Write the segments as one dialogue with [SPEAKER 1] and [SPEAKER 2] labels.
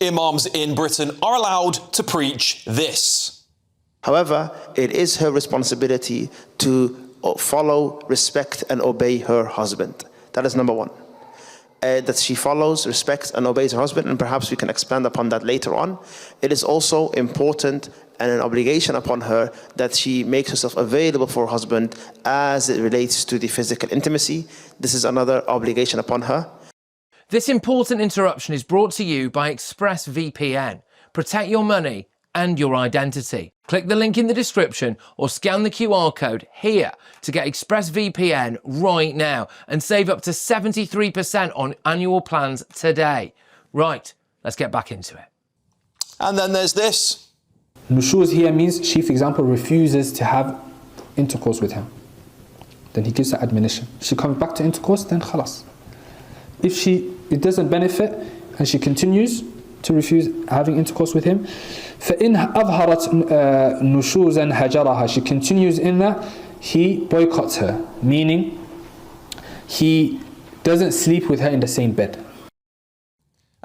[SPEAKER 1] Imams in Britain are allowed to preach this.
[SPEAKER 2] However, it is her responsibility to follow, respect and obey her husband. That is number one. That she follows, respects and obeys her husband, and perhaps we can expand upon that later on. It is also important and an obligation upon her that she makes herself available for her husband as it relates to the physical intimacy. This is another obligation upon her.
[SPEAKER 3] This important interruption is brought to you by ExpressVPN. Protect your money and your identity. Click the link in the description or scan the QR code here to get ExpressVPN right now and save up to 73% on annual plans today. Right, let's get back into it.
[SPEAKER 1] And then there's this.
[SPEAKER 4] Nushuz here means she, for example, refuses to have intercourse with him. Then he gives her admonition. She comes back to intercourse, then khalas. If it doesn't benefit and she continues to refuse having intercourse with him, فَإِنْ أَظْهَرَتْ نُشُوزًا هَجَرَهَا, she continues in that, he boycotts her, meaning he doesn't sleep with her in the same bed.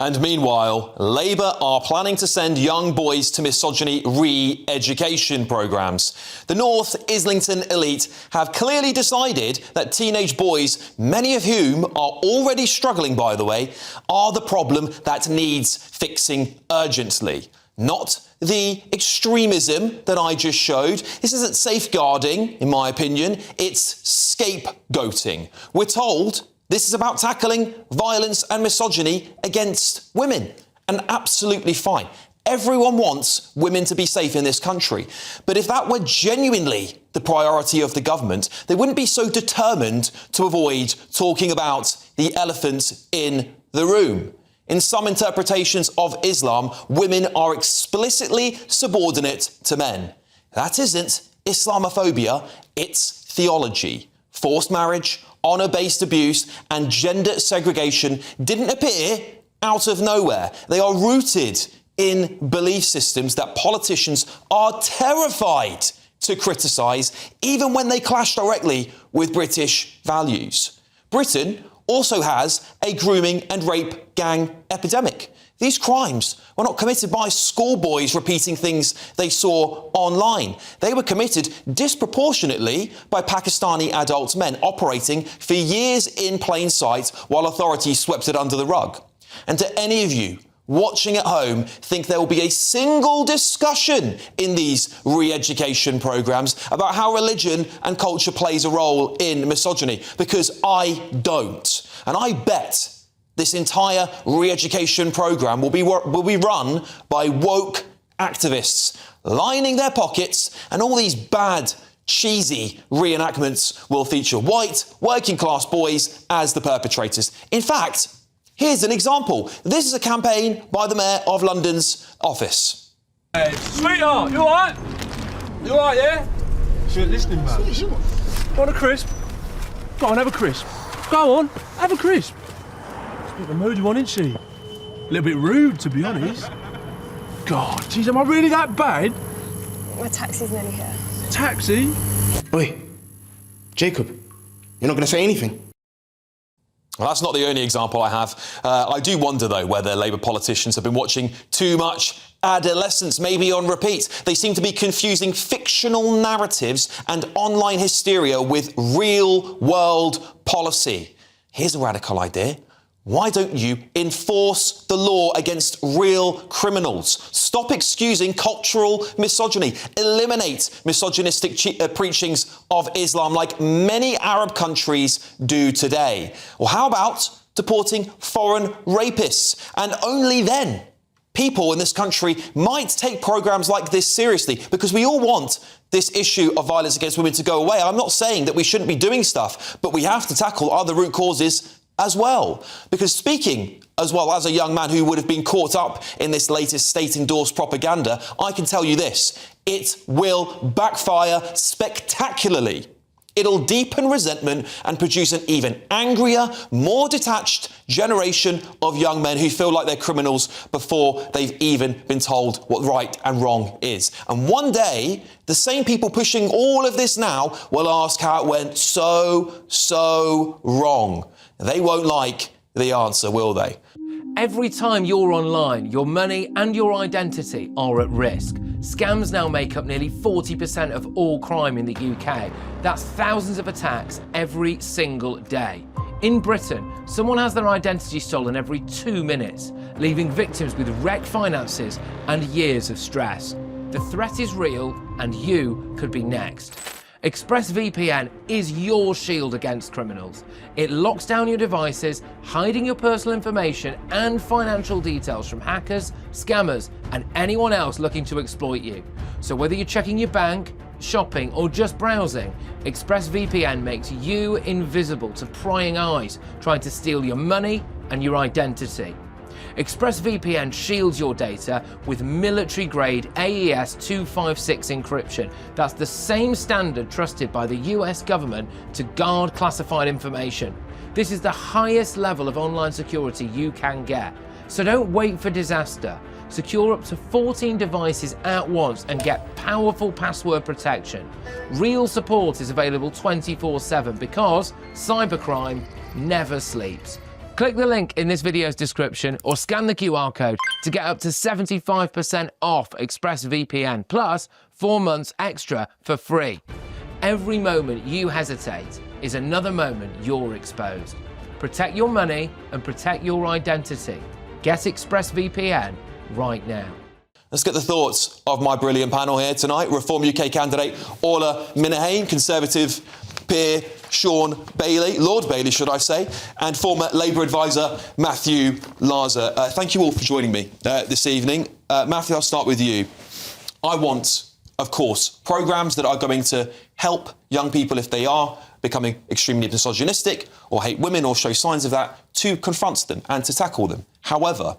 [SPEAKER 1] And meanwhile, Labour are planning to send young boys to misogyny re-education programmes. The North Islington elite have clearly decided that teenage boys, many of whom are already struggling, by the way, are the problem that needs fixing urgently. Not the extremism that I just showed. This isn't safeguarding, in my opinion. It's scapegoating. We're told this is about tackling violence and misogyny against women. And absolutely fine. Everyone wants women to be safe in this country. But if that were genuinely the priority of the government, they wouldn't be so determined to avoid talking about the elephant in the room. In some interpretations of Islam, women are explicitly subordinate to men. That isn't Islamophobia, it's theology. Forced marriage, honour-based abuse and gender segregation didn't appear out of nowhere. They are rooted in belief systems that politicians are terrified to criticise, even when they clash directly with British values. Britain also has a grooming and rape gang epidemic. These crimes were not committed by schoolboys repeating things they saw online. They were committed disproportionately by Pakistani adult men operating for years in plain sight while authorities swept it under the rug. And to any of you watching at home think there will be a single discussion in these re-education programmes about how religion and culture plays a role in misogyny, because I don't. And I bet this entire re-education programme will be run by woke activists lining their pockets, and all these bad, cheesy reenactments will feature white, working-class boys as the perpetrators. In fact, here's an example. This is a campaign by the Mayor of London's office.
[SPEAKER 5] Hey, sweetheart, you alright? You alright, yeah? She ain't listening, man. Want a crisp? Go on, have a crisp. Go on, have a crisp. She's got the moody one, isn't she? A little bit rude, to be honest. God, geez, am I really that bad?
[SPEAKER 6] My taxi's nearly here.
[SPEAKER 5] Taxi?
[SPEAKER 7] Oi, Jacob, you're not going to say anything?
[SPEAKER 1] Well, that's not the only example I have. I do wonder, though, whether Labour politicians have been watching too much Adolescence, maybe on repeat. They seem to be confusing fictional narratives and online hysteria with real-world policy. Here's a radical idea. Why don't you enforce the law against real criminals? Stop excusing cultural misogyny. Eliminate misogynistic preachings of Islam like many Arab countries do today. Or how about deporting foreign rapists? And only then people in this country might take programmes like this seriously, because we all want this issue of violence against women to go away. I'm not saying that we shouldn't be doing stuff, but we have to tackle other root causes as well. Because speaking as well as a young man who would have been caught up in this latest state-endorsed propaganda, I can tell you this: it will backfire spectacularly. It'll deepen resentment and produce an even angrier, more detached generation of young men who feel like they're criminals before they've even been told what right and wrong is. And one day, the same people pushing all of this now will ask how it went so wrong. They won't like the answer, will they?
[SPEAKER 3] Every time you're online, your money and your identity are at risk. Scams now make up nearly 40% of all crime in the UK. That's thousands of attacks every single day. In Britain, someone has their identity stolen every 2 minutes, leaving victims with wrecked finances and years of stress. The threat is real, and you could be next. ExpressVPN is your shield against criminals. It locks down your devices, hiding your personal information and financial details from hackers, scammers, and anyone else looking to exploit you. So whether you're checking your bank, shopping, or just browsing, ExpressVPN makes you invisible to prying eyes trying to steal your money and your identity. ExpressVPN shields your data with military-grade AES 256 encryption. That's the same standard trusted by the US government to guard classified information. This is the highest level of online security you can get. So don't wait for disaster. Secure up to 14 devices at once and get powerful password protection. Real support is available 24/7 because cybercrime never sleeps. Click the link in this video's description or scan the QR code to get up to 75% off ExpressVPN plus 4 months extra for free. Every moment you hesitate is another moment you're exposed. Protect your money and protect your identity. Get ExpressVPN right now.
[SPEAKER 1] Let's get the thoughts of my brilliant panel here tonight. Reform UK candidate Orla Minahain, Conservative peer Sean Bailey, Lord Bailey should I say, and former Labour advisor Matthew Larzer. Thank you all for joining me this evening. Matthew, I'll start with you. I want, of course, programmes that are going to help young people if they are becoming extremely misogynistic or hate women or show signs of that, to confront them and to tackle them. However,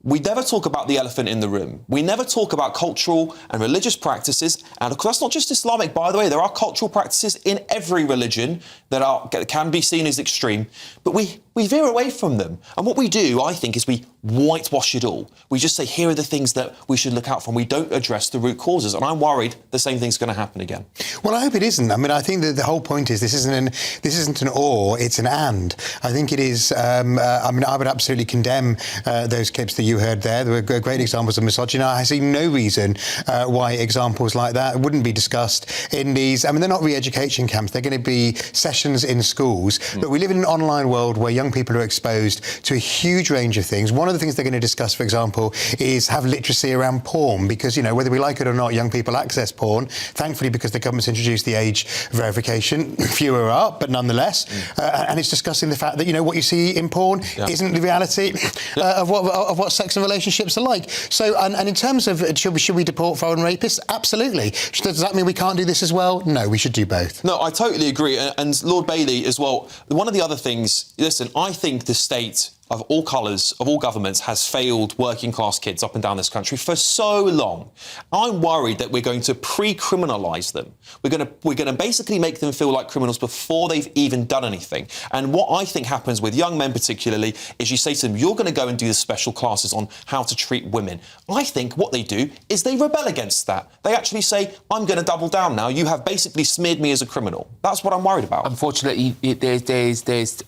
[SPEAKER 1] we never talk about the elephant in the room. We never talk about cultural and religious practices. And of course, that's not just Islamic, by the way. There are cultural practices in every religion that can be seen as extreme. But we veer away from them. And what we do, I think, is we whitewash it all. We just say, here are the things that we should look out for. And we don't address the root causes. And I'm worried the same thing's going to happen again.
[SPEAKER 8] Well, I hope it isn't. I mean, I think that the whole point is this isn't an or, it's an and. I think it is, I would absolutely condemn those clips that you heard there. There were great examples of misogyny. I see no reason why examples like that wouldn't be discussed in these. I mean, they're not re-education camps. They're going to be sessions in schools. But we live in an online world where young people are exposed to a huge range of things. One of the things they're going to discuss, for example, is have literacy around porn, because, you know, whether we like it or not, young people access porn. Thankfully, because the government's introduced the age verification, fewer are, but nonetheless. And it's discussing the fact that, you know, what you see in porn isn't the reality of what sex and relationships are like. So, and in terms of should we deport foreign rapists? Absolutely. Does that mean we can't do this as well? No, we should do both.
[SPEAKER 1] No, I totally agree. And Lord Bailey as well, one of the other things, listen, I think the state of all colours, of all governments, has failed working class kids up and down this country for so long. I'm worried that we're going to pre-criminalise them. We're going to basically make them feel like criminals before they've even done anything. And what I think happens with young men particularly is you say to them, you're going to go and do the special classes on how to treat women. I think what they do is they rebel against that. They actually say, I'm going to double down now. You have basically smeared me as a criminal. That's what I'm worried about.
[SPEAKER 9] Unfortunately, there's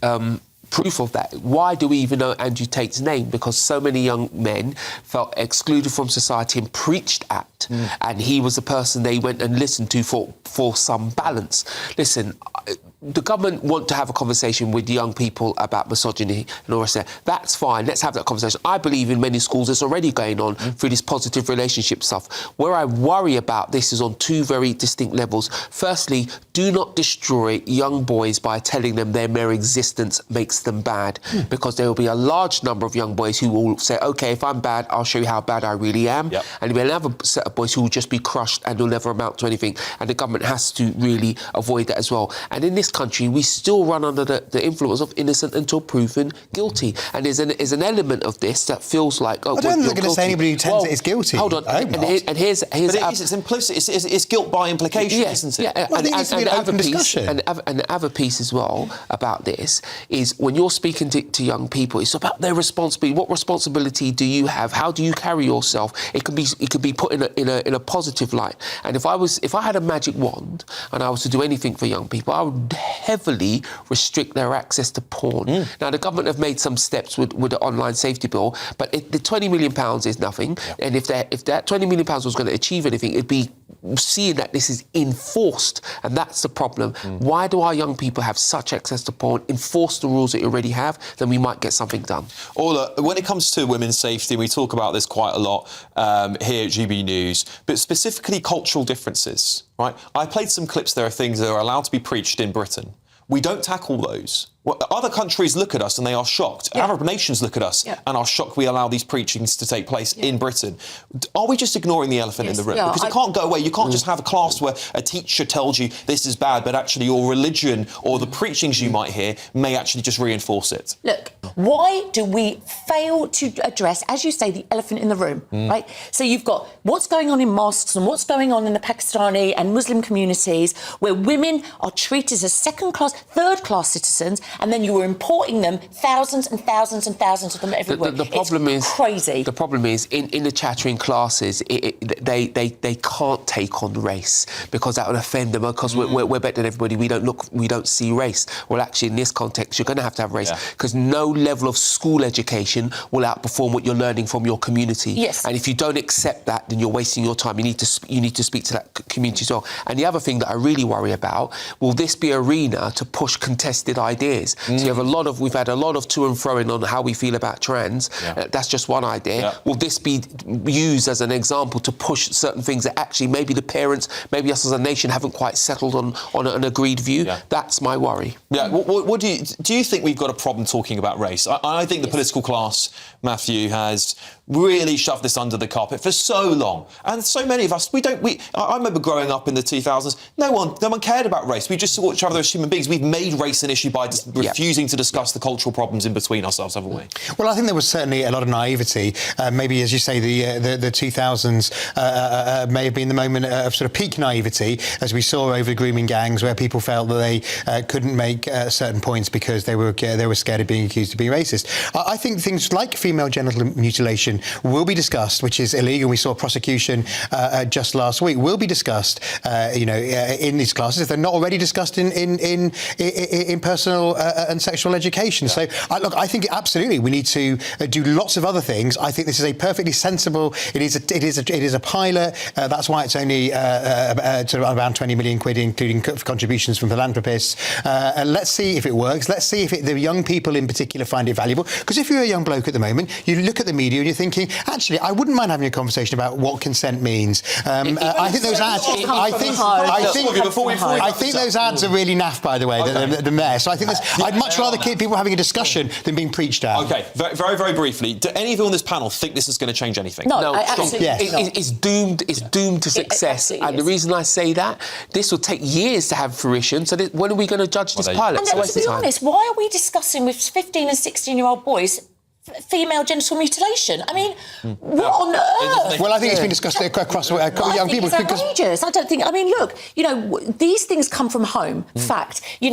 [SPEAKER 9] proof of that. Why do we even know Andrew Tate's name? Because so many young men felt excluded from society and preached at, and he was the person they went and listened to for some balance. Listen, the government want to have a conversation with young people about misogyny and all that. That's fine. Let's have that conversation. I believe in many schools it's already going on through this positive relationship stuff. Where I worry about this is on two very distinct levels. Firstly, do not destroy young boys by telling them their mere existence makes them bad, because there will be a large number of young boys who will say, OK, if I'm bad, I'll show you how bad I really am. And there'll be another set of boys who will just be crushed and will never amount to anything. And the government has to really avoid that as well. And in this country, we still run under the influence of innocent until proven guilty. And there's an element of this that feels like, oh,
[SPEAKER 8] I don't think they're going to say anybody who tends it is guilty.
[SPEAKER 9] Hold on. Here's
[SPEAKER 1] but it's implicit. It's guilt by implication, isn't it?
[SPEAKER 9] Yeah,
[SPEAKER 8] well, I think it's an open discussion.
[SPEAKER 9] And the other piece as well about this is when you're speaking to young people, it's about their responsibility. What responsibility do you have? How do you carry yourself? It could be put in in a positive light. And if I had a magic wand and I was to do anything for young people, I would heavily restrict their access to porn. Now, the government have made some steps with the online safety bill, but the £20 million is nothing. And if that £20 million was going to achieve anything, it'd be seeing that this is enforced, and that's the problem. Why do our young people have such access to porn? Enforce the rules that you already have, then we might get something done.
[SPEAKER 1] Orla, when it comes to women's safety, we talk about this quite a lot here at GB News, but specifically cultural differences, right? I played some clips there of things that are allowed to be preached in Britain. We don't tackle those. Well, other countries look at us and they are shocked. Arab nations look at us and are shocked we allow these preachings to take place in Britain. Are we just ignoring the elephant in the room? Because it can't go away. You can't just have a class where a teacher tells you this is bad, but actually your religion or the preachings you might hear may actually just reinforce it.
[SPEAKER 10] Look, why do we fail to address, as you say, the elephant in the room, right? So you've got what's going on in mosques and what's going on in the Pakistani and Muslim communities where women are treated as second-class, third-class citizens, and then you were importing them, thousands and thousands and thousands of them everywhere.
[SPEAKER 9] The problem
[SPEAKER 10] it's
[SPEAKER 9] is
[SPEAKER 10] crazy.
[SPEAKER 9] The problem is in the chattering classes, they can't take on race because that would offend them. Because we're better than everybody. We don't see race. Well, actually, in this context, you're going to have race because no level of school education will outperform what you're learning from your community.
[SPEAKER 10] Yes.
[SPEAKER 9] And if you don't accept that, then you're wasting your time. You need to speak to that community as well. And the other thing that I really worry about, will this be an arena to push contested ideas? So we've had a lot of to and fro-ing on how we feel about trans. That's just one idea. Will this be used as an example to push certain things that actually maybe the parents, maybe us as a nation haven't quite settled on an agreed view? That's my worry.
[SPEAKER 1] What do you think we've got a problem talking about race? I think the political class, Matthew, has really shoved this under the carpet for so long, and so many of us I remember growing up in the 2000s. No one cared about race. We just saw each other as human beings. We've made race an issue by refusing to discuss the cultural problems in between ourselves, haven't we?
[SPEAKER 8] Well, I think there was certainly a lot of naivety. Maybe, as you say, the 2000s may have been the moment of sort of peak naivety, as we saw over grooming gangs, where people felt that they couldn't make certain points because they were scared of being accused of being racist. I think things like female genital mutilation will be discussed, which is illegal. We saw prosecution just last week. Will be discussed, in these classes if they're not already discussed in personal and sexual education. So, I think absolutely we need to do lots of other things. I think this is a perfectly sensible. It is a pilot. That's why it's only sort of around 20 million quid, including contributions from philanthropists. Let's see if it works. Let's see if the young people in particular find it valuable. Because if you're a young bloke at the moment, you look at the media and you're thinking, actually, I wouldn't mind having a conversation about what consent means. I think those ads. I think those ads are really naff, by the way. The mayor. So I think I'd much rather keep people having a discussion than being preached at.
[SPEAKER 1] Okay, very, very briefly, do any of you on this panel think this is going to change anything?
[SPEAKER 10] No, absolutely not.
[SPEAKER 9] It's doomed to success. And the reason I say that, this will take years to have fruition. So when are we going to judge this pilot?
[SPEAKER 10] And to be honest, why are we discussing with 15 and 16-year-old boys female genital mutilation? I mean, what on earth?
[SPEAKER 8] Well, I think it's been discussed across young people.
[SPEAKER 10] It's outrageous. I don't think. I mean, look, these things come from home. Fact. You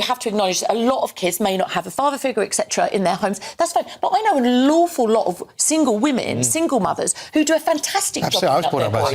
[SPEAKER 10] have to acknowledge that a lot of kids may not have a father figure, etc., in their homes. That's fine. But I know an awful lot of single women, single mothers, who do a fantastic job.
[SPEAKER 8] I was brought up by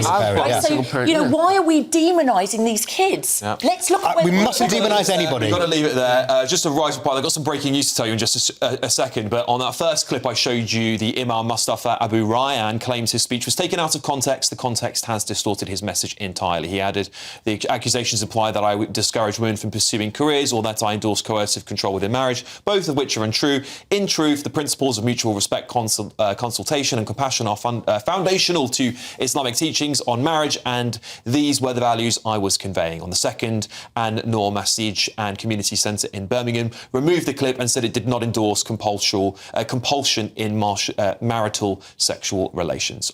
[SPEAKER 8] a single parent.
[SPEAKER 10] So, why are we demonising these kids? Let's look at
[SPEAKER 8] we mustn't demonise anybody.
[SPEAKER 1] We've got to leave it there. Just a rise reply. I've got some breaking news to tell you in just a second, but on that first clip I showed you, the Imam Mustafa Abu Rayyan claims his speech was taken out of context. The context has distorted his message entirely. He added, the accusations imply that I discourage women from pursuing careers or that I endorse coercive control within marriage, both of which are untrue. In truth, the principles of mutual respect, consultation and compassion are foundational to Islamic teachings on marriage, and these were the values I was conveying. On the second, An Noor Masjid and Community Centre in Birmingham removed the clip and said it did not endorse compulsion in marital sexual relations.